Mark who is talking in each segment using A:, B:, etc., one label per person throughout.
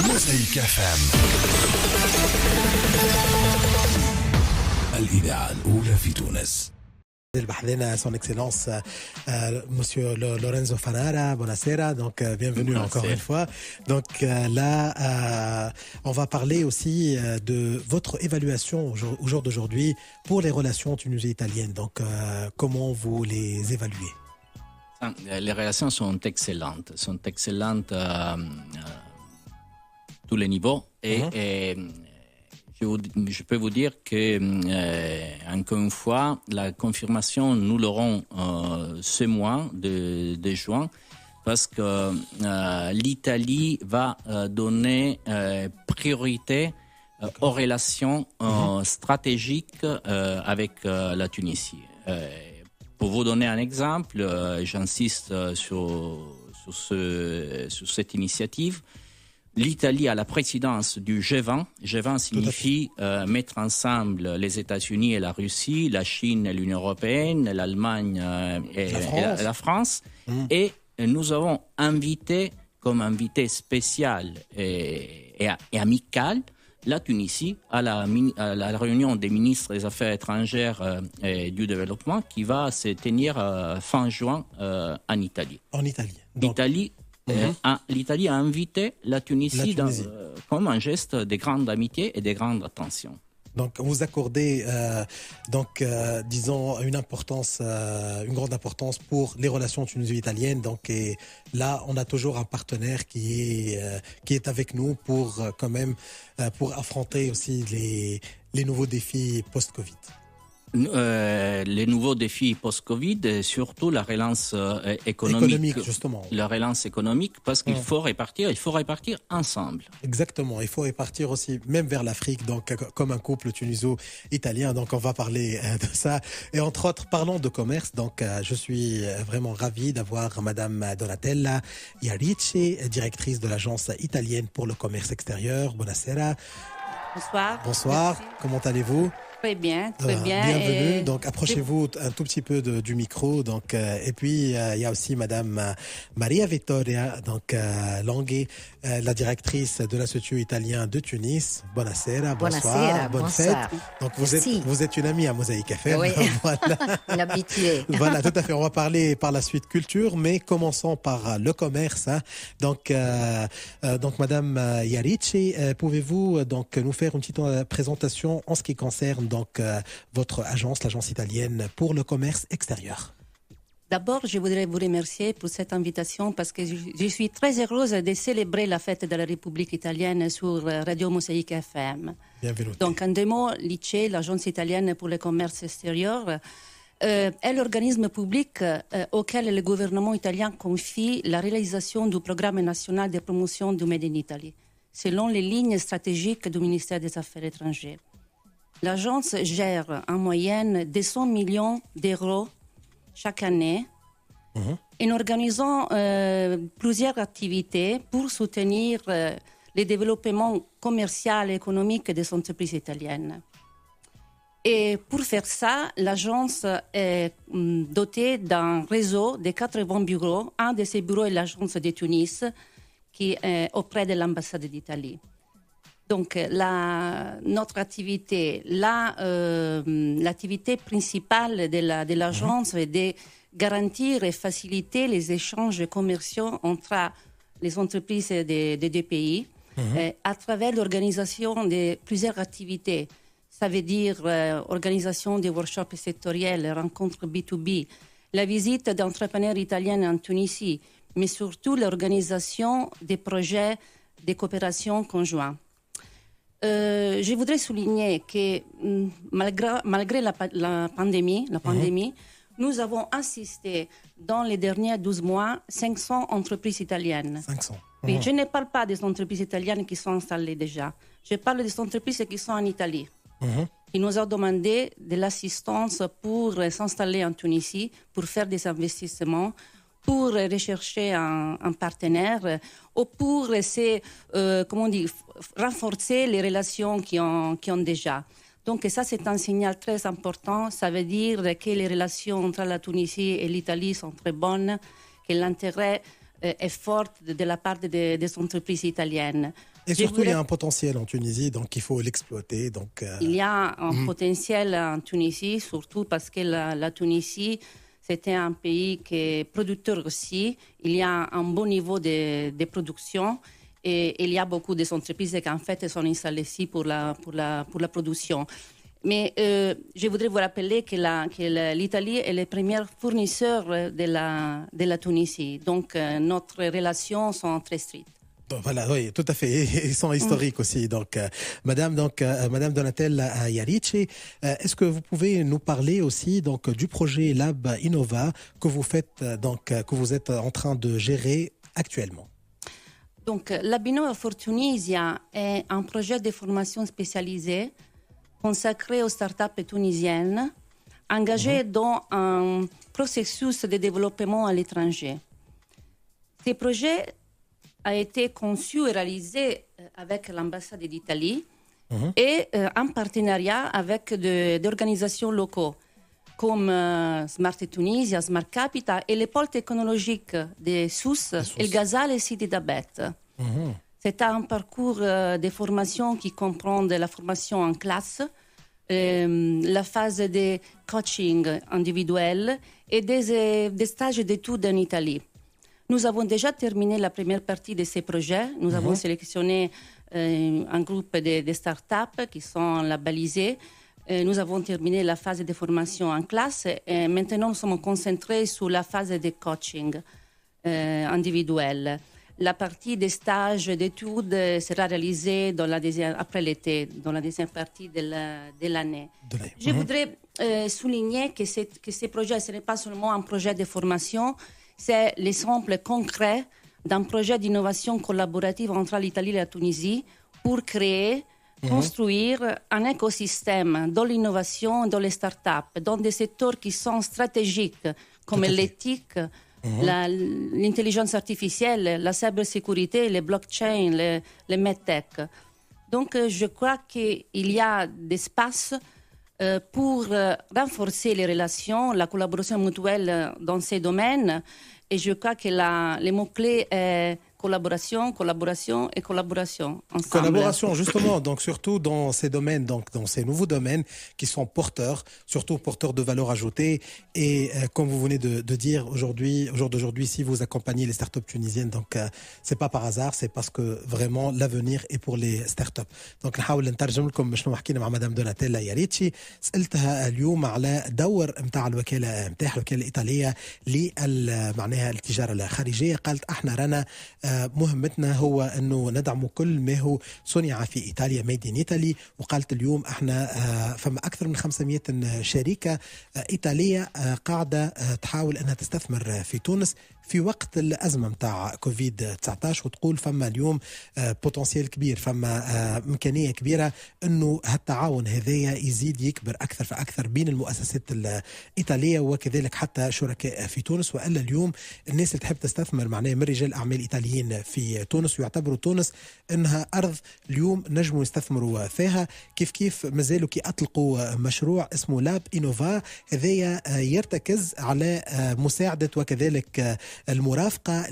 A: موزايك FM الإذاعة الأولى في تونس.
B: Bahreïn, son excellence, monsieur Lorenzo Fanara, buonasera, donc bienvenue encore une fois. Donc là, on va parler aussi de votre évaluation au jour d'aujourd'hui pour les relations tunisiennes-italiennes. Donc comment vous les évaluez?
C: Les relations sont excellentes à tous les niveaux et je peux vous dire que, encore une fois, la confirmation, nous l'aurons ce mois de juin, parce que l'Italie va donner priorité aux relations stratégiques avec la Tunisie. Pour vous donner un exemple, j'insiste sur cette initiative. L'Italie a la présidence du G20. G20 signifie mettre ensemble les États-Unis et la Russie, la Chine et l'Union européenne, l'Allemagne et la France. Et nous avons invité, comme invité spécial et amical, la Tunisie à la réunion des ministres des Affaires étrangères et du développement qui va se tenir fin juin en Italie.
B: En Italie. Donc...
C: L'Italie a invité la Tunisie. Comme un geste de grande amitié et de grande attention.
B: Donc, vous accordez, disons, une grande importance pour les relations tunisio-italiennes. Donc, et là, on a toujours un partenaire qui est avec nous pour pour affronter aussi les nouveaux défis post-Covid.
C: Les nouveaux défis post-Covid et surtout la relance économique.
B: Justement.
C: La relance économique, parce qu'il faut répartir ensemble.
B: Exactement, il faut répartir aussi, même vers l'Afrique, donc comme un couple tuniso-italien. Donc on va parler de ça. Et entre autres, parlons de commerce. Donc je suis vraiment ravi d'avoir Madame Donatella Iarici, directrice de l'agence italienne pour le commerce extérieur. Buonasera.
D: Bonsoir.
B: Bonsoir.
D: Merci.
B: Comment allez-vous?
D: Très bien, très bien.
B: Bienvenue. Donc, approchez-vous un tout petit peu du micro. Donc, et puis, il y a aussi Madame Maria Vittoria, donc, Langhi, la directrice de l'Institut italien de Tunis. Buonasera, bonsoir, bonne fête. Donc, vous êtes une amie à Mosaïque FM.
D: Oui,
B: voilà.
D: une habituée.
B: Voilà, tout à fait. On va parler par la suite culture, mais commençons par le commerce. Hein. Donc, Madame Iarici, pouvez-vous donc nous faire une petite présentation en ce qui concerne donc votre agence, l'agence italienne pour le commerce extérieur?
D: D'abord, je voudrais vous remercier pour cette invitation parce que je suis très heureuse de célébrer la fête de la République italienne sur Radio Mosaïque FM.
B: Bienvenue.
D: Donc, en deux mots, l'ICE, l'agence italienne pour le commerce extérieur, est l'organisme public auquel le gouvernement italien confie la réalisation du programme national de promotion du Made in Italy, selon les lignes stratégiques du ministère des Affaires étrangères. L'agence gère en moyenne 200 millions d'euros chaque année en organisant plusieurs activités pour soutenir le développement commercial et économique des entreprises italiennes. Et pour faire ça, l'agence est dotée d'un réseau de 80 bureaux. Un de ces bureaux est l'agence de Tunis, qui est auprès de l'ambassade d'Italie. Donc, notre activité, l'activité principale de l'agence est de garantir et faciliter les échanges commerciaux entre les entreprises des deux pays à travers l'organisation de plusieurs activités. Ça veut dire organisation des workshops sectoriels, rencontres B2B, la visite d'entrepreneurs italiens en Tunisie, mais surtout l'organisation des projets de coopération conjoints. Je voudrais souligner que malgré la pandémie, nous avons assisté dans les derniers 12 mois 500 entreprises italiennes.
B: 500.
D: Oui, je ne parle pas des entreprises italiennes qui sont installées déjà. Je parle des entreprises qui sont en Italie. Qui nous ont demandé de l'assistance pour s'installer en Tunisie, pour faire des investissements, pour rechercher un partenaire ou pour renforcer les relations qu'ils ont déjà. Donc ça, c'est un signal très important. Ça veut dire que les relations entre la Tunisie et l'Italie sont très bonnes, que l'intérêt est forte de la part des entreprises italiennes.
B: Et surtout, il y a un potentiel en Tunisie, donc il faut l'exploiter. Donc,
D: Il y a un potentiel en Tunisie, surtout parce que la Tunisie, c'était un pays qui est producteur aussi. Il y a un bon niveau de production et il y a beaucoup d'entreprises qui en fait sont installées ici pour la production. Mais je voudrais vous rappeler que l'Italie est le premier fournisseur de la Tunisie. Donc, notre relations sont très strictes.
B: Bon, voilà, oui, tout à fait. Ils sont historiques aussi. Donc, Madame Donatella Iarici, est-ce que vous pouvez nous parler aussi donc du projet Lab Innova que vous faites que vous êtes en train de gérer actuellement?
D: Donc, Lab Innova for Tunisia est un projet de formation spécialisé consacré aux startups tunisiennes engagées dans un processus de développement à l'étranger. Ces projets a été conçu et réalisé avec l'ambassade d'Italie et en partenariat avec des organisations locales comme Smart Tunisia, Smart Capital et les pôles technologiques de Sousse, El Ghazal et Sidi Dabet. C'est un parcours de formation qui comprend de la formation en classe, la phase de coaching individuel et des stages d'études en Italie. Nous avons déjà terminé la première partie de ces projets. Nous avons sélectionné un groupe de startups qui sont labellisés. Nous avons terminé la phase de formation en classe et maintenant nous sommes concentrés sur la phase de coaching individuel. La partie des stages d'études sera réalisée après l'été, dans la deuxième partie de l'année. Je voudrais souligner que ces projets, ce n'est pas seulement un projet de formation, c'est l'exemple concret d'un projet d'innovation collaborative entre l'Italie et la Tunisie pour créer, construire un écosystème dans l'innovation, dans les startups, dans des secteurs qui sont stratégiques comme l'éthique, l'intelligence artificielle, la cybersécurité, les blockchains, les medtech. Donc, je crois qu'il y a d'espace pour renforcer les relations, la collaboration mutuelle dans ces domaines. Et je crois que les mots-clés sont collaboration, collaboration et collaboration ensemble.
B: Collaboration, justement, donc surtout dans ces domaines, donc dans ces nouveaux domaines qui sont porteurs, surtout porteurs de valeur ajoutée. Et comme vous venez de dire aujourd'hui, au jour d'aujourd'hui, si vous accompagnez les startups tunisiennes, donc c'est pas par hasard, c'est parce que vraiment l'avenir est pour les startups. Donc نحاول نترجم لكم شنو حكينا مع مدام دوناتيلا ياريتشي. سألتها اليوم على دور متاع الوكالة الإيطالية معناها التجارة الخارجية. قالت احنا رانا مهمتنا هو أنه ندعم كل ما هو صنع في إيطاليا made in Italy. وقالت اليوم احنا فما أكثر من 500 شركة إيطالية قاعدة تحاول أنها تستثمر في تونس في وقت الأزمة متاع كوفيد-19. وتقول فما اليوم بوتنسيال كبير، فما إمكانية كبيرة أنه هالتعاون هذايا يزيد يكبر أكثر فأكثر بين المؤسسات الإيطالية وكذلك حتى شركاء في تونس. وإلا اليوم الناس اللي تحب تستثمر معناه من رجال أعمال إيطاليين في تونس ويعتبروا تونس أنها أرض اليوم نجموا يستثمروا فيها. كيف مازالوا كي أطلقوا مشروع اسمه لاب إنوفا، هذايا يرتكز على مساعدة وكذلك المرافقة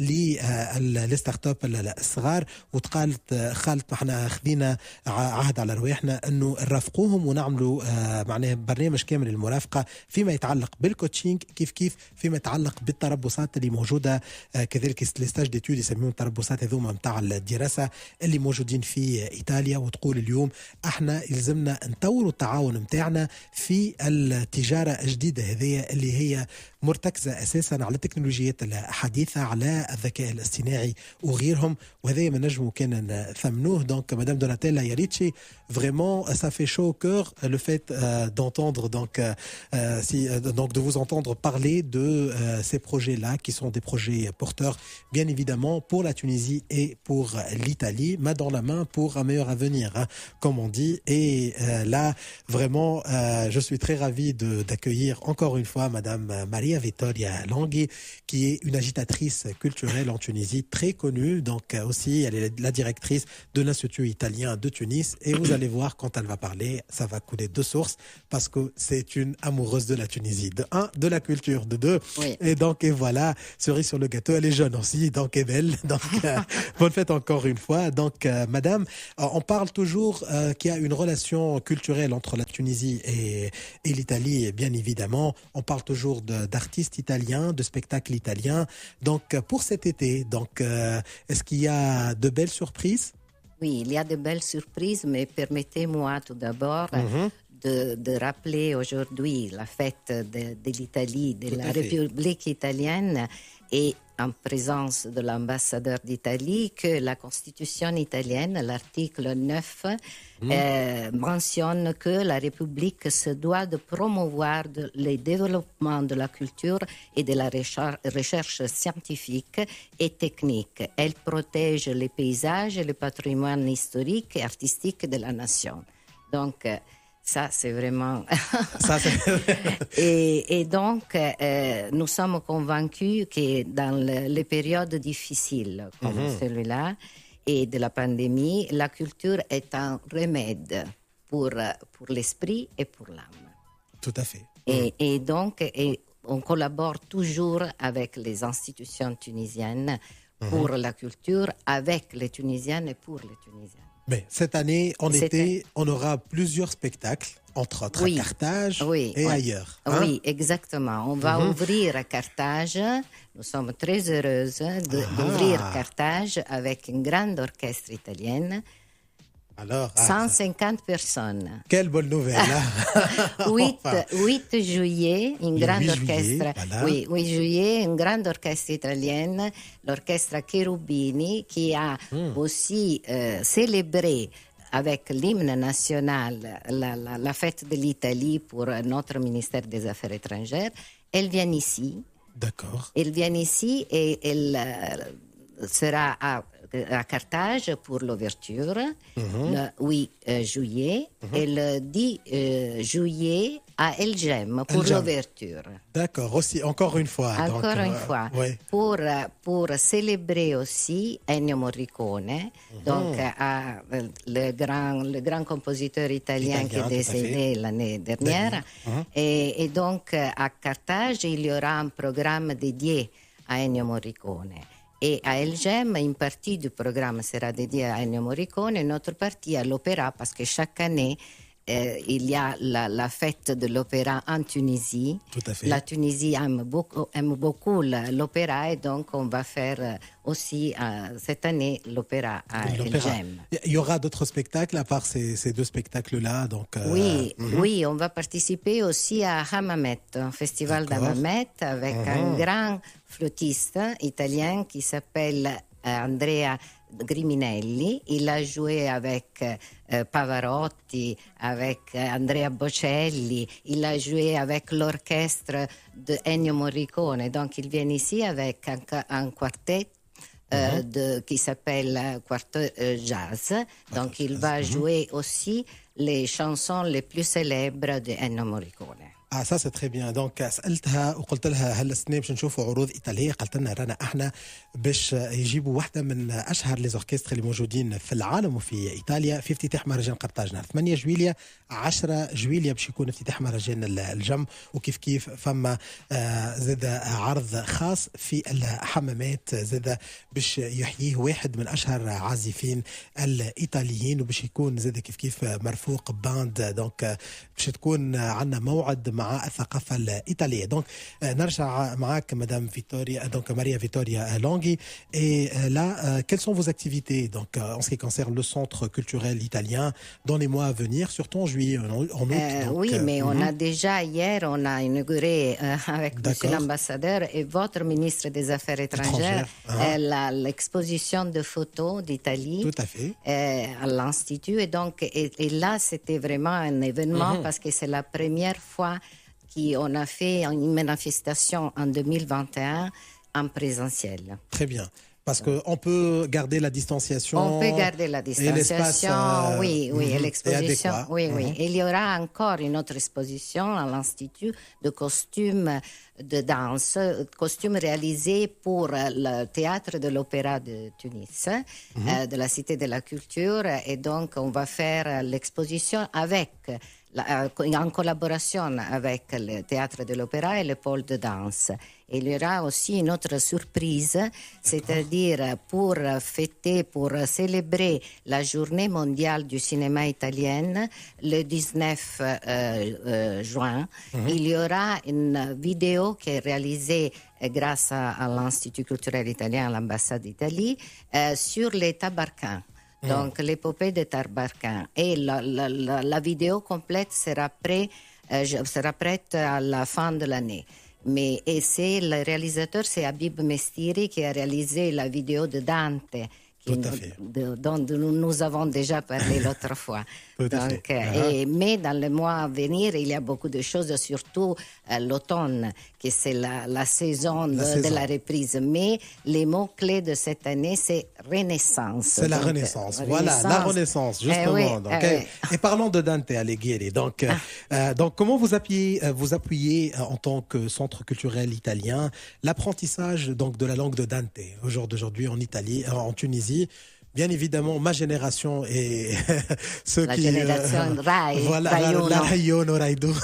B: للستارت اب الصغار. وتقالت خالت احنا خذينا عهد على رواحنا انه نرافقوهم ونعملوا معناه برنامج كامل للمرافقة فيما يتعلق بالكوتشينج، كيف فيما يتعلق بالتربصات اللي موجودة، كذلك الستاج ديتود يسميون التربصات هذوما متاع الدراسة اللي موجودين في إيطاليا. وتقول اليوم احنا يلزمنا نطوروا التعاون متاعنا في التجارة الجديدة هذه اللي هي مرتكزة أساساً على التكنولوجيات الحديثة، على الذكاء الاصطناعي وغيرهم. وهذا ما نجمو كان نثمنوه. Donc Madame Donatella Iarici, vraiment ça fait chaud au cœur le fait d'entendre donc de vous entendre parler de ces projets-là qui sont des projets porteurs bien évidemment pour la Tunisie et pour l'Italie, main dans la main pour un meilleur avenir, hein, comme on dit. Et là vraiment je suis très ravi d'accueillir encore une fois Madame Maria Maria Vittoria Langhi, qui est une agitatrice culturelle en Tunisie très connue. Donc aussi, elle est la directrice de l'Institut italien de Tunis. Et vous allez voir, quand elle va parler, ça va couler de sources parce que c'est une amoureuse de la Tunisie. De un, de la culture, de deux.
E: Oui.
B: Et donc, et voilà, cerise sur le gâteau, elle est jeune aussi, donc elle est belle. Donc, bonne fête encore une fois. Donc, madame, on parle toujours qu'il y a une relation culturelle entre la Tunisie et l'Italie, bien évidemment. On parle toujours d'artistes italiens, de spectacles italiens. Donc, pour cet été, donc, est-ce qu'il y a de belles surprises?
E: Oui, il y a de belles surprises, mais permettez-moi tout d'abord de rappeler aujourd'hui la fête de l'Italie, de la République italienne, et en présence de l'ambassadeur d'Italie, que la Constitution italienne, l'article 9, mentionne que la République se doit de promouvoir le développement de la culture et de la recherche scientifique et technique. Elle protège les paysages et le patrimoine historique et artistique de la nation. Donc, ça, c'est vraiment... et donc, nous sommes convaincus que dans les périodes difficiles comme celui-là et de la pandémie, la culture est un remède pour l'esprit et pour l'âme.
B: Tout à fait.
E: Et donc, on collabore toujours avec les institutions tunisiennes pour la culture, avec les Tunisiennes et pour les Tunisiennes.
B: Mais cette année, en été, on aura plusieurs spectacles, entre autres à Carthage et ailleurs. Hein?
E: Oui, exactement. On va ouvrir à Carthage. Nous sommes très heureuses d'ouvrir Carthage avec une grande orchestre italienne.
B: Alors,
E: 150 personnes.
B: Quelle bonne nouvelle.
E: 8 juillet, une grande orchestre.
B: Voilà.
E: Oui, 8 juillet, une grande orchestre italienne, l'orchestre Cherubini, qui a aussi célébré avec l'hymne national la fête de l'Italie pour notre ministère des Affaires étrangères. Elle vient ici.
B: D'accord.
E: Elle vient ici et elle sera à Carthage pour l'ouverture, le 8 juillet, et le 10 juillet à El Gem pour l'ouverture.
B: D'accord, aussi, encore une fois.
E: Encore une fois. Pour célébrer aussi Ennio Morricone, donc le grand compositeur italien qui est décédé l'année dernière. Et donc, à Carthage, il y aura un programme dédié à Ennio Morricone. Et à El Gem, une partie du programme sera dédiée à Ennio Morricone, une autre partie à l'opéra, parce que chaque année, il y a la fête de l'opéra en Tunisie.
B: Tout à fait.
E: La Tunisie aime beaucoup l'opéra, et donc on va faire aussi cette année l'opéra à El Gem.
B: Il y aura d'autres spectacles à part ces deux spectacles-là, donc.
E: Oui, on va participer aussi à Hammamet, un festival d'Hammamet avec un grand flûtiste italien qui s'appelle Andrea Griminelli. Il a joué avec Pavarotti, avec Andrea Bocelli, il a joué avec l'orchestre de Ennio Morricone. Donc il vient ici avec un quartet qui s'appelle Quartet Jazz. Donc il va jouer aussi les chansons les plus célèbres de Ennio Morricone.
B: Ça c'est très bien. دونك سالتها وقلت لها هل السنه باش نشوفوا عروض ايطاليه؟ قالت لنا رانا احنا باش يجيبوا واحده من اشهر لي زوركستر اللي موجودين في العالم وفي ايطاليا في افتتاح مهرجان قرطاج نهار 8 جويليا 10 جويليا باش يكون افتتاح مهرجان الجم، وكيف كيف فما زاد عرض خاص في الحمامات زاد باش يحييه واحد من اشهر عازفين الايطاليين، وباش يكون زاد كيف كيف مرفوق باند. دونك باش تكون عندنا موعد مع الثقافة الإيطالية. Donc, نرجع معك Madame Vittoria, donc Maria Vittoria Langhi. Et là, quelles sont vos activités donc, en ce qui concerne le centre culturel italien dans les mois à venir, surtout en juillet, en août donc,
E: Oui, mais on a déjà, hier, on a inauguré avec Monsieur l'ambassadeur et votre ministre des Affaires étrangères l'exposition de photos d'Italie.
B: Tout à fait.
E: À l'Institut. Et donc, et là, c'était vraiment un événement parce que c'est la première fois qu'on a fait une manifestation en 2021 en présentiel.
B: Très bien. Parce qu'on peut garder la distanciation.
E: On peut garder la distanciation, oui, et l'exposition, oui. Il y aura encore une autre exposition à l'Institut de costumes de danse, costumes réalisés pour le théâtre de l'Opéra de Tunis, de la Cité de la Culture, et donc on va faire l'exposition en collaboration avec le théâtre de l'Opéra et le pôle de danse. Et il y aura aussi une autre surprise, c'est-à-dire pour célébrer la journée mondiale du cinéma italien, le 19 juin, il y aura une vidéo qui est réalisée grâce à l'Institut culturel italien, à l'ambassade d'Italie, sur les Tabarquins. Donc, l'épopée de Tabarquins. Et la vidéo complète sera prête à la fin de l'année. Le réalisateur, c'est Habib Mestiri qui a réalisé la vidéo de Dante, dont nous avons déjà parlé l'autre fois. Mais dans le mois à venir, il y a beaucoup de choses, surtout l'automne, qui c'est la saison de la reprise. Mais les mots-clés de cette année, c'est Renaissance.
B: C'est la Renaissance, voilà, la Renaissance, justement. Et parlons de Dante Alighieri. Donc, comment vous appuyez en tant que centre culturel italien l'apprentissage donc de la langue de Dante au jour d'aujourd'hui en Italie, en Tunisie? Bien évidemment, ma génération et
E: génération Rai,
B: Rai 1, Rai 2.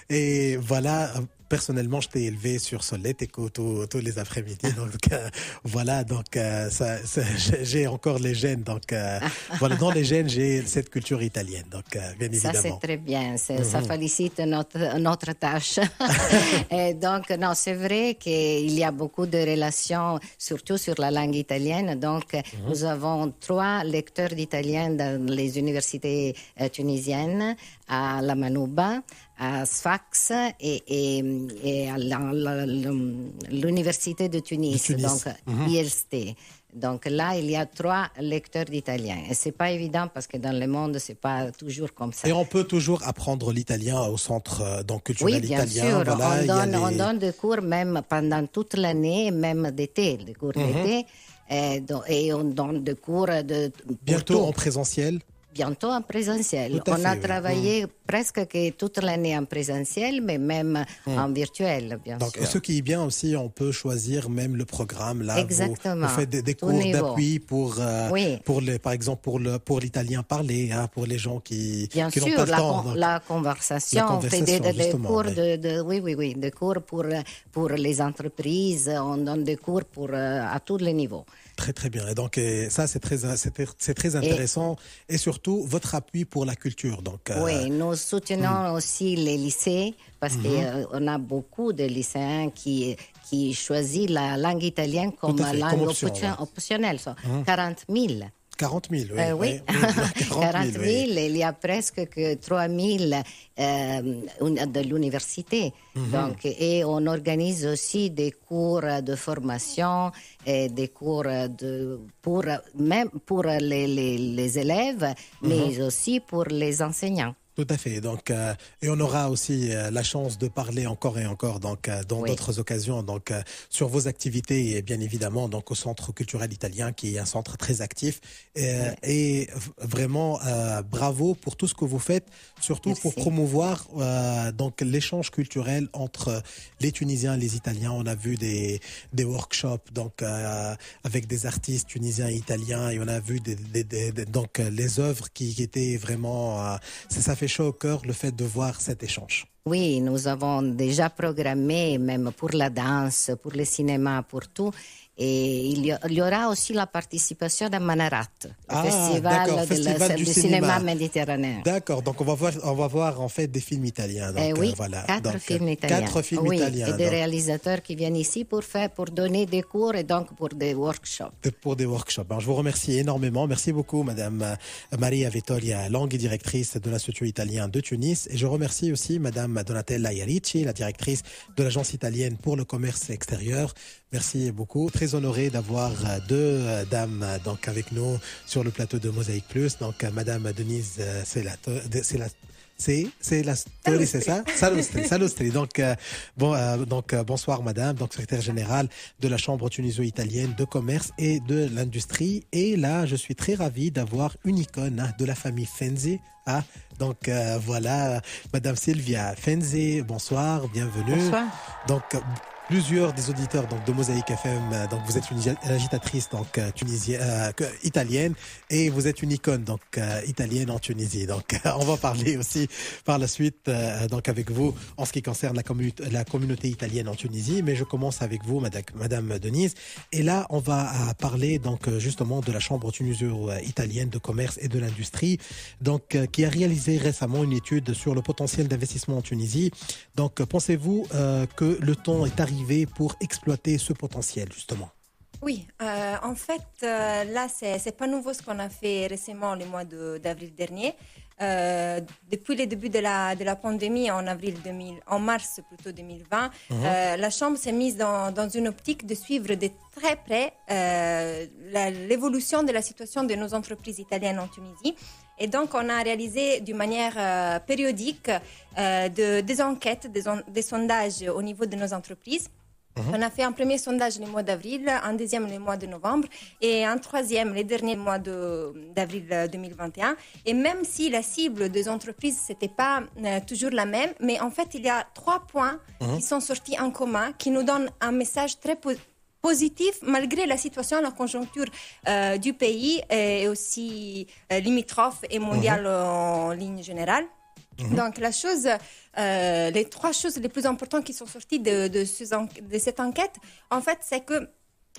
B: Et voilà, personnellement, j'étais élevé sur Solletico tous les après-midi. Donc, j'ai encore les gènes. Donc, dans les gènes, j'ai cette culture italienne. Donc, bien évidemment.
E: Ça, c'est très bien. Ça félicite notre tâche. Et donc, non, c'est vrai qu'il y a beaucoup de relations, surtout sur la langue italienne. Donc, nous avons 3 lecteurs d'italien dans les universités tunisiennes, à la Manouba, à Sfax et à l'université de Tunis. Donc ILST. Donc là, il y a 3 lecteurs d'italien. Et c'est pas évident parce que dans le monde, c'est pas toujours comme ça.
B: Et on peut toujours apprendre l'italien au centre culturel italien.
E: Oui, bien sûr. On donne des cours même pendant toute l'année, même d'été, des cours d'été. Et on donne des cours
B: bientôt en présentiel.
E: Bientôt en présentiel. On a travaillé presque que toute l'année en présentiel, mais même en virtuel, bien sûr.
B: Donc, ce qui est bien aussi, on peut choisir même le programme. Là,
E: exactement.
B: Vous faites des cours d'appui par exemple, pour l'italien parlé, pour les gens qui n'ont pas le temps.
E: La conversation. On fait des cours des cours pour les entreprises. On donne des cours à tous les niveaux.
B: Très, très bien. Et donc, ça, c'est très intéressant. Et surtout, votre appui pour la culture. Donc,
E: oui, nous soutenons aussi les lycées parce qu'on a beaucoup de lycéens qui choisissent la langue italienne comme langue optionnelle. 40 000.
B: 40 000,
E: oui. 40 000, il y a presque que 3 000 de l'université. Donc, et on organise aussi des cours de formation, et des cours même pour les élèves, mais aussi pour les enseignants.
B: Tout à fait. Donc, et on aura aussi la chance de parler encore et encore dans d'autres occasions sur vos activités et bien évidemment au Centre culturel italien qui est un centre très actif et vraiment bravo pour tout ce que vous faites, surtout pour promouvoir l'échange culturel entre les Tunisiens et les Italiens. On a vu des workshops avec des artistes tunisiens et italiens et on a vu les œuvres qui étaient vraiment ça fait chaud au cœur le fait de voir cet échange.
E: Oui, nous avons déjà programmé, même pour la danse, pour le cinéma, pour tout. Et il y aura aussi la participation à Manarat, le festival du cinéma méditerranéen.
B: D'accord, donc on va voir en fait des films italiens. Donc,
E: oui,
B: voilà.
E: 4 films italiens.
B: 4 films italiens.
E: Et des réalisateurs qui viennent ici pour donner des cours et donc pour des workshops.
B: Pour des workshops. Alors, je vous remercie énormément. Merci beaucoup, Madame Maria Vittoria Langhi, directrice de l'Institut italien de Tunis. Et je remercie aussi Madame Donatella Iarici, la directrice de l'Agence italienne pour le commerce extérieur. Merci beaucoup. Très honoré d'avoir 2 dames avec nous sur le plateau de Mosaïque Plus. Donc, Madame Denise C'est la story, c'est ça? Salustri. Donc, bonsoir madame, donc secrétaire générale de la Chambre tuniso-italienne de commerce et de l'industrie. Et là, je suis très ravi d'avoir une icône de la famille Fenzi. Donc, voilà, madame Sylvia Fenzi, bonsoir, bienvenue.
E: Bonsoir.
B: Donc, plusieurs des auditeurs de Mosaïque FM, donc vous êtes une agitatrice italienne et vous êtes une icône italienne en Tunisie. Donc on va parler aussi par la suite donc avec vous en ce qui concerne la communauté italienne en Tunisie. Mais je commence avec vous, madame Denise. Et là, on va parler donc justement de la Chambre tuniso-italienne de commerce et de l'industrie, donc qui a réalisé récemment une étude sur le potentiel d'investissement en Tunisie. Donc pensez-vous que le temps est arrivé pour exploiter ce potentiel, justement?
F: Oui, en fait, là, c'est pas nouveau ce qu'on a fait récemment, le mois d'avril dernier. Depuis le début de la pandémie, en mars plutôt 2020, la Chambre s'est mise dans une optique de suivre de très près l'évolution de la situation de nos entreprises italiennes en Tunisie. Et donc, on a réalisé d'une manière périodique des enquêtes, des sondages au niveau de nos entreprises. On a fait un premier sondage le mois d'avril, un deuxième le mois de novembre et un troisième le dernier mois d'avril 2021. Et même si la cible des entreprises, c'était pas toujours la même, mais en fait, il y a 3 points qui sont sortis en commun, qui nous donnent un message très positif malgré la situation, la conjoncture du pays et aussi limitrophe et mondiale en ligne générale. Donc, les 3 choses les plus importantes qui sont sorties de cette enquête, en fait, c'est que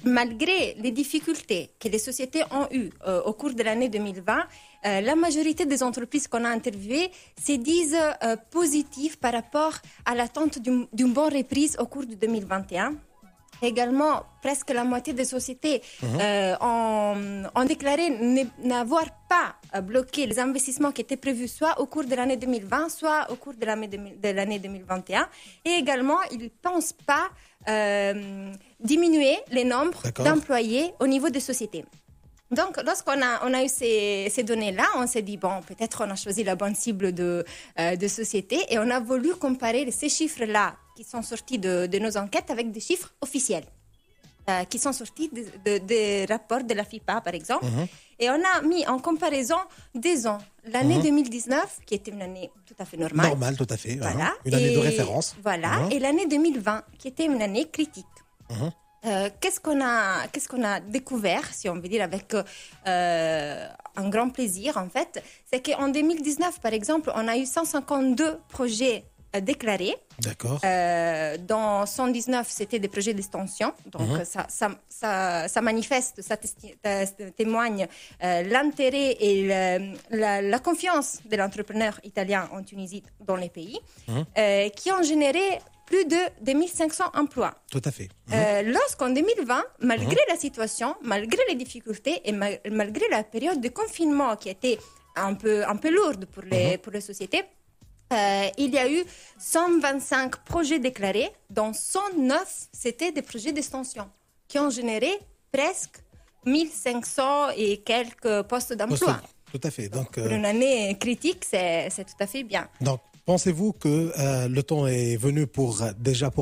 F: malgré les difficultés que les sociétés ont eues au cours de l'année 2020, la majorité des entreprises qu'on a interviewées se disent positives par rapport à l'attente d'une bonne reprise au cours de 2021. Également, presque la moitié des sociétés ont déclaré n'avoir pas bloqué les investissements qui étaient prévus soit au cours de l'année 2020, soit au cours de l'année 2021. Et également, ils ne pensent pas diminuer les nombres d'employés au niveau des sociétés. Donc, lorsqu'on a eu ces données-là, on s'est dit, bon, peut-être on a choisi la bonne cible de société et on a voulu comparer ces chiffres-là qui sont sortis de nos enquêtes avec des chiffres officiels qui sont sortis des rapports de la FIPA, par exemple. Et on a mis en comparaison 2 ans. L'année 2019, qui était une année tout à fait normale.
B: Normale, tout à fait.
F: Voilà.
B: Une année de référence.
F: Voilà. Et l'année 2020, qui était une année critique. Qu'est-ce qu'on a découvert, si on veut dire avec un grand plaisir, en fait, c'est qu'en 2019, par exemple, on a eu 152 projets déclarés.
B: D'accord.
F: Dans 119, c'était des projets d'extension. Donc, ça manifeste, ça témoigne l'intérêt et la confiance de l'entrepreneur italien en Tunisie dans les pays, qui ont généré plus de 2500 emplois.
B: Tout à fait.
F: Lorsqu'en 2020, malgré la situation, malgré les difficultés et malgré la période de confinement qui était un peu lourde pour les sociétés, il y a eu 125 projets déclarés, dont 109, c'était des projets d'extension, qui ont généré presque 1500 et quelques postes d'emploi.
B: Tout à fait. Donc,
F: pour une année critique, c'est tout à fait bien.
B: Donc, pensez-vous que le temps est venu pour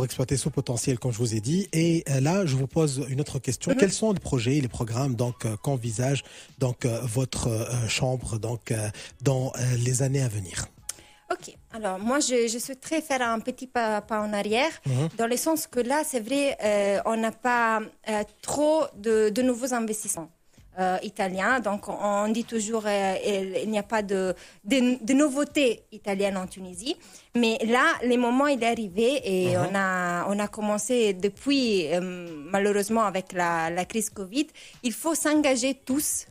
B: exploiter ce potentiel, comme je vous ai dit? Et là, je vous pose une autre question. Quels sont les projets et les programmes qu'envisage votre chambre dans les années à venir?
F: Ok, alors moi je souhaiterais faire un petit pas en arrière, dans le sens que là, c'est vrai, on n'a pas trop de nouveaux investissements italiens. Donc on dit toujours il n'y a pas de nouveautés italiennes en Tunisie. Mais là, le moment il est arrivé et on a commencé depuis, malheureusement avec la crise Covid, il faut s'engager tous,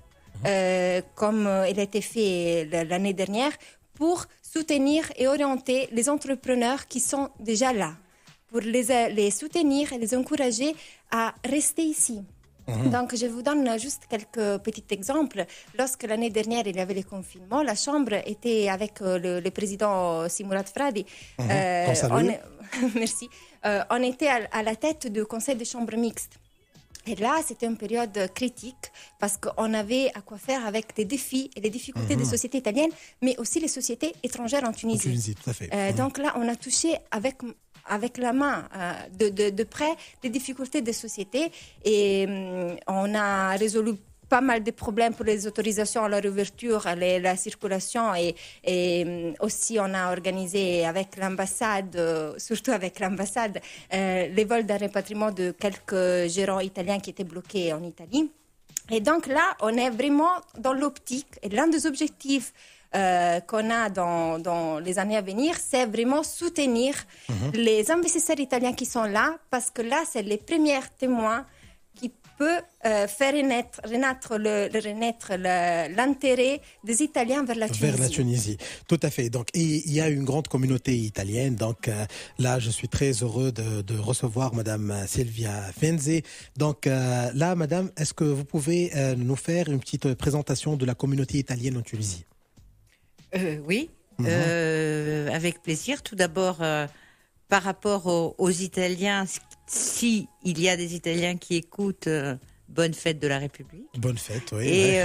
F: comme il a été fait l'année dernière, pour soutenir et orienter les entrepreneurs qui sont déjà là, pour les soutenir et les encourager à rester ici. Donc, je vous donne juste quelques petits exemples. Lorsque l'année dernière, il y avait le confinement, la Chambre était avec le président Simurat Fradi.
B: Merci.
F: On était à la tête du Conseil des chambres mixtes. Et là, c'était une période critique parce qu'on avait à quoi faire avec les défis et les difficultés des sociétés italiennes, mais aussi les sociétés étrangères en Tunisie.
B: En Tunisie, tout à fait.
F: Donc là, on a touché avec la main de près les difficultés des sociétés et on a résolu pas mal de problèmes pour les autorisations à la réouverture, la circulation et aussi on a organisé avec l'ambassade, surtout avec l'ambassade, les vols d'un rapatriement de quelques gérants italiens qui étaient bloqués en Italie. Et donc là, on est vraiment dans l'optique et l'un des objectifs qu'on a dans les années à venir, c'est vraiment soutenir les investisseurs italiens qui sont là parce que là, c'est les premiers témoins qui peut faire renaître l'intérêt des Italiens vers la Tunisie.
B: Vers la Tunisie, tout à fait. Donc, il y a une grande communauté italienne. Donc, là, je suis très heureux de recevoir Madame Silvia Fenzi. Donc, là, Madame, est-ce que vous pouvez nous faire une petite présentation de la communauté italienne en Tunisie?
G: Oui, avec plaisir. Tout d'abord, par rapport aux Italiens, si il y a des Italiens qui écoutent, bonne fête de la République.
B: Bonne fête, oui.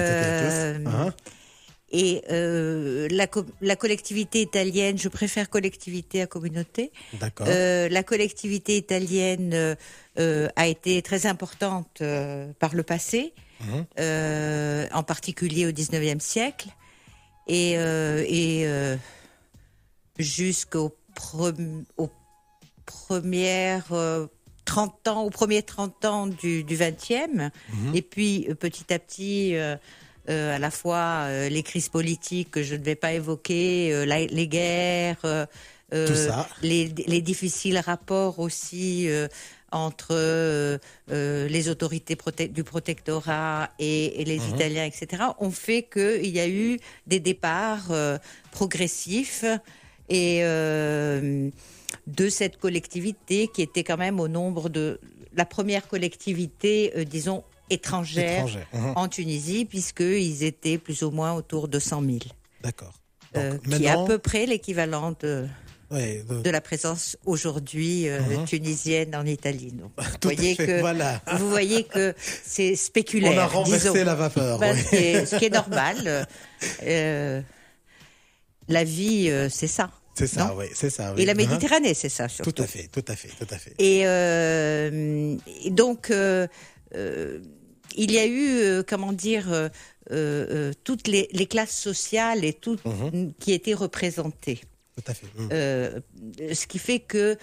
G: Et la collectivité italienne, je préfère collectivité à communauté.
B: D'accord.
G: La collectivité italienne a été très importante par le passé, en particulier au XIXe siècle. Et jusqu'aux premiers 30 ans du 20e. Et puis, petit à petit, à la fois les crises politiques que je ne vais pas évoquer, les guerres,
B: tout ça.
G: Les difficiles rapports aussi entre les autorités du protectorat et les Italiens, etc., ont fait qu'il y a eu des départs progressifs et de cette collectivité qui était quand même au nombre de la première collectivité, disons, étrangère en Tunisie, puisqu'ils étaient plus ou moins autour de 100 000.
B: D'accord.
G: Qui est à peu près l'équivalent de la présence aujourd'hui tunisienne en Italie. Donc, vous voyez que c'est spéculaire.
B: On a renversé la vapeur.
G: Ce qui est normal. La vie, c'est ça.
B: C'est ça, oui, c'est ça. Oui.
G: Et la Méditerranée, c'est ça surtout.
B: Tout à fait, tout à fait, tout à fait.
G: Et donc, il y a eu, comment dire, toutes les classes sociales et toutes qui étaient représentées.
B: Tout à fait.
G: Ce qui fait que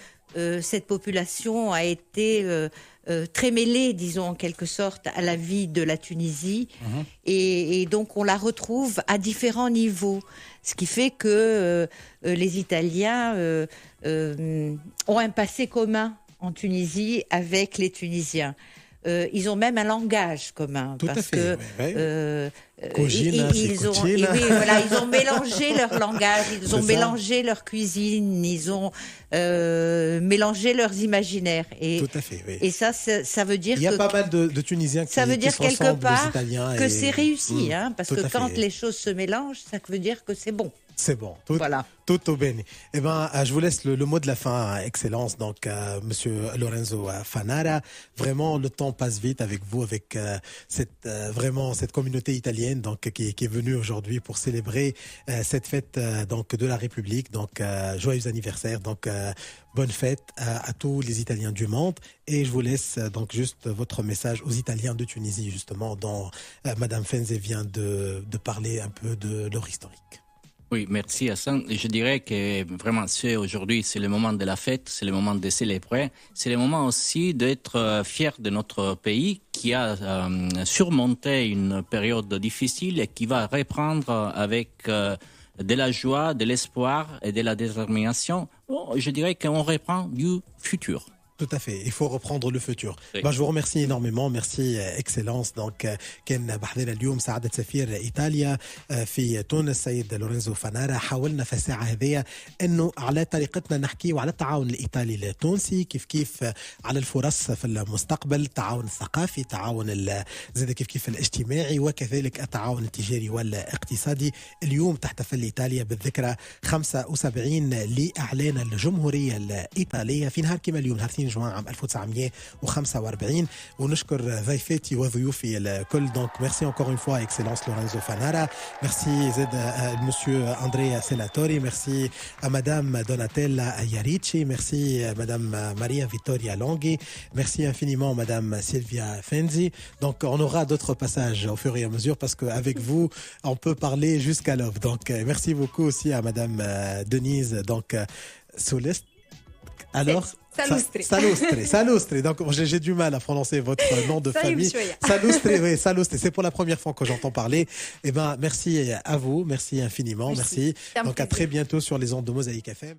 G: cette population a été très mêlée, disons en quelque sorte, à la vie de la Tunisie. Et donc on la retrouve à différents niveaux. Ce qui fait que les Italiens ont un passé commun en Tunisie avec les Tunisiens. Ils ont même un langage commun.
B: Tout
G: parce
B: à fait.
G: Que, ils ont mélangé leur langage, ils ont mélangé leur cuisine, ils ont mélangé leurs imaginaires.
B: Tout à fait, oui.
G: Et ça veut dire que...
B: Il y a pas mal de Tunisiens qui
G: ça veut dire quelque part que c'est réussi, parce que quand les choses se mélangent, ça veut dire que c'est bon.
B: C'est bon. Tutto bene. Eh ben, je vous laisse le mot de la fin, Excellence. Donc, Monsieur Lorenzo Fanara, vraiment, le temps passe vite avec vous, avec cette communauté italienne, donc qui est venue aujourd'hui pour célébrer cette fête donc de la République. Donc, joyeux anniversaire. Donc, bonne fête à tous les Italiens du monde. Et je vous laisse donc juste votre message aux Italiens de Tunisie, justement, dont Madame Fenzi vient de parler un peu de leur historique.
C: Oui, merci Hassan. Je dirais que vraiment, aujourd'hui, c'est le moment de la fête, c'est le moment de célébrer. C'est le moment aussi d'être fier de notre pays qui a surmonté une période difficile et qui va reprendre avec de la joie, de l'espoir et de la détermination. Je dirais qu'on reprend du futur.
B: Tout à fait, il faut reprendre le futur. Je vous remercie énormément, merci Excellence. Donc كان بحضرنا اليوم سعادة سفير إيطاليا في تونس السيد لورينزو فانارا. حاولنا في الساعة هذه أنه على طريقتنا نحكي وعلى التعاون الإيطالي التونسي كيف على الفرص في المستقبل، التعاون الثقافي، التعاون زاد كيف الاجتماعي، وكذلك التعاون التجاري والاقتصادي. اليوم تحتفل إيطاليا بالذكرى 75 لإعلان الجمهورية الإيطالية في نهار كما اليوم، نهار 2 جوان عام 1945 ونشكر ضيفتي وضيوفي الكل. دونك ميرسي encore une fois Excellence Lorenzo Fanara, merci زاد Monsieur Andrea Senatori, merci à Madame Donatella Iarici, merci Madame Maria Vittoria Longhi, merci infiniment Madame Silvia Fenzi. Donc on aura d'autres passages au fur et à mesure parce qu'avec vous on peut parler jusqu'à l'aube. Donc merci beaucoup aussi à Madame Denise donc Soulest. Alors Salustri. Donc j'ai du mal à prononcer votre nom de famille. Salustri, oui, Salustri. C'est pour la première fois que j'entends parler. Eh ben merci à vous, merci infiniment, merci. Donc à très bientôt sur les ondes de Mosaïque FM.